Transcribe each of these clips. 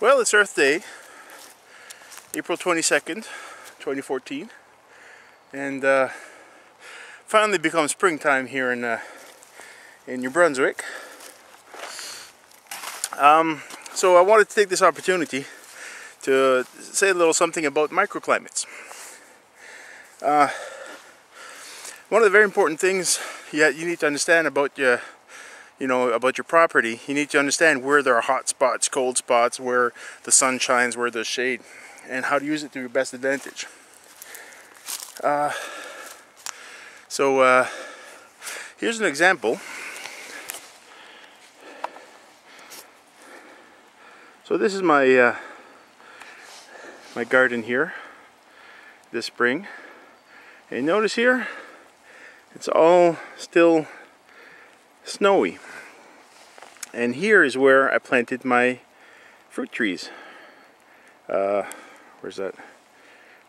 Well, it's Earth Day, April 22nd, 2014, and finally becomes springtime here in New Brunswick. So I wanted to take this opportunity to say a little something about microclimates. One of the very important things you need to understand about your property, you need to understand where there are hot spots, cold spots, where the sun shines, where there's shade, and how to use it to your best advantage. Here's an example. So this is my my garden here this spring, and notice here it's all still snowy, and here is where I planted my fruit trees. Where's that?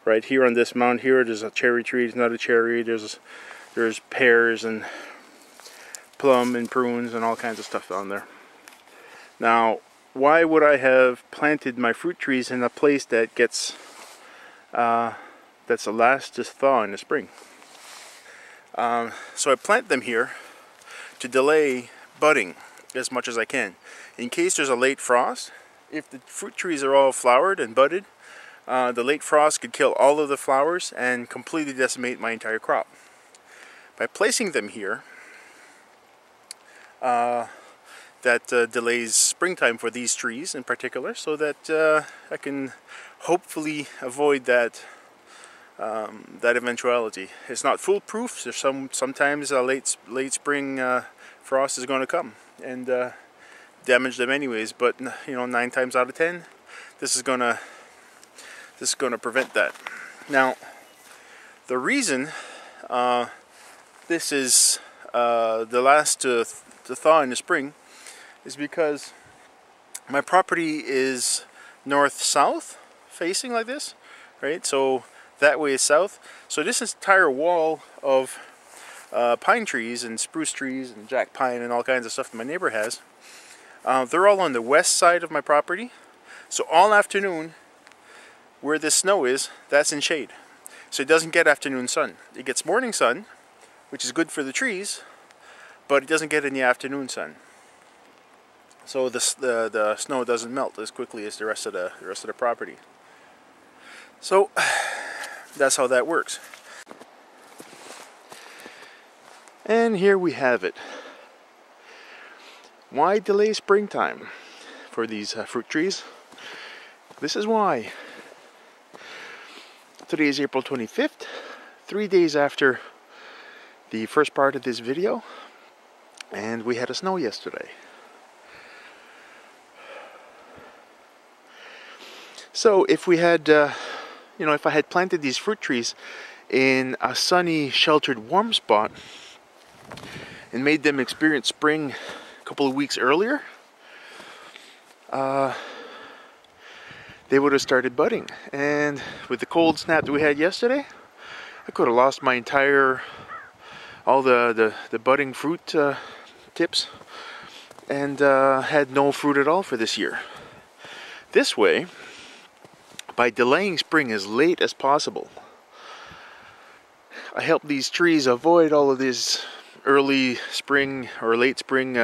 Right here on this mound here, there's a cherry tree. It's not a cherry. There's pears and plum and prunes and all kinds of stuff on there. Now, why would I have planted my fruit trees in a place that gets that's the last to thaw in the spring? So I plant them here to delay budding as much as I can, in case there's a late frost. If the fruit trees are all flowered and budded, the late frost could kill all of the flowers and completely decimate my entire crop. By placing them here, that delays springtime for these trees in particular, so that I can hopefully avoid that eventuality. It's not foolproof. There's sometimes a late spring frost is going to come and damage them anyways. But 9 times out of 10, this is gonna prevent that. Now, the reason this is the last to thaw in the spring is because my property is north-south facing like this, right? So that way is south. So this entire wall of pine trees and spruce trees and jack pine and all kinds of stuff that my neighbor has, they're all on the west side of my property. So all afternoon, where this snow is, that's in shade. So it doesn't get afternoon sun. It gets morning sun, which is good for the trees, but it doesn't get any afternoon sun. So the snow doesn't melt as quickly as the rest of the property. So that's how that works. And here we have it. Why delay springtime for these fruit trees? This is why. Today is April 25th, 3 days after the first part of this video, and we had a snow yesterday. So if we had, if I had planted these fruit trees in a sunny, sheltered, warm spot and made them experience spring a couple of weeks earlier, they would have started budding. And with the cold snap that we had yesterday, I could have lost my all the budding fruit tips and had no fruit at all for this year. This way, by delaying spring as late as possible, I help these trees avoid all of these early spring or late spring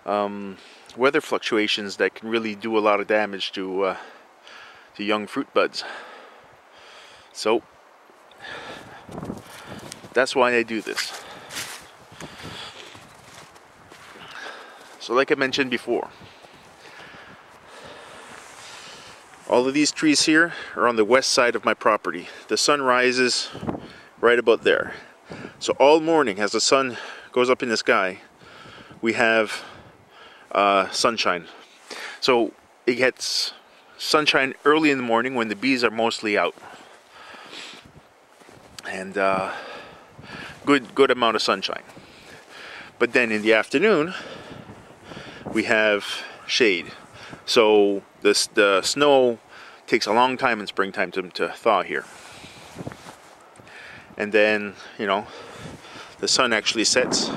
weather fluctuations that can really do a lot of damage to young fruit buds. So that's why I do this. So like I mentioned before, all of these trees here are on the west side of my property. The sun rises right about there. So all morning as the sun goes up in the sky, we have sunshine. So it gets sunshine early in the morning when the bees are mostly out. And good amount of sunshine. But then in the afternoon, we have shade. So the snow takes a long time in springtime to thaw here. And then, the sun actually sets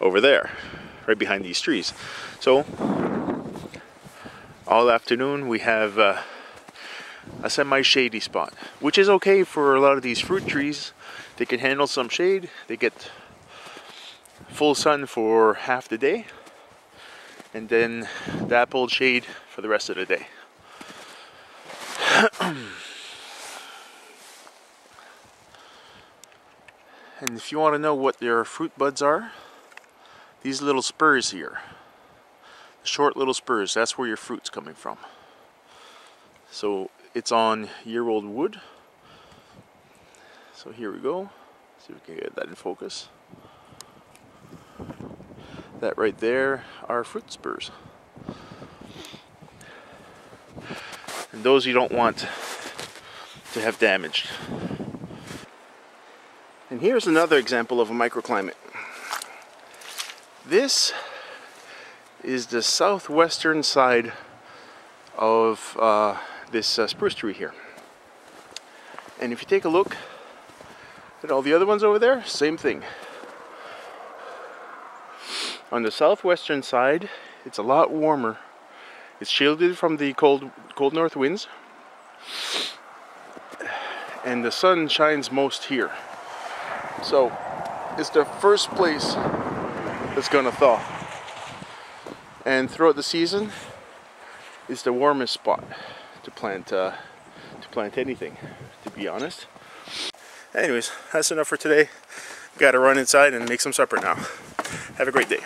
over there, right behind these trees. So all afternoon we have a semi-shady spot, which is okay for a lot of these fruit trees. They can handle some shade. They get full sun for half the day, and then dappled shade for the rest of the day. And if you want to know what their fruit buds are, these little spurs here, short little spurs, that's where your fruit's coming from. So it's on year-old wood. So here we go. See if we can get that in focus. That right there are fruit spurs. And those you don't want to have damaged. And here's another example of a microclimate. This is the southwestern side of this spruce tree here. And if you take a look at all the other ones over there, same thing. On the southwestern side, it's a lot warmer. It's shielded from the cold north winds, and the sun shines most here. So it's the first place that's gonna thaw. And throughout the season, it's the warmest spot to plant anything, to be honest. Anyways, that's enough for today. Gotta run inside and make some supper now. Have a great day.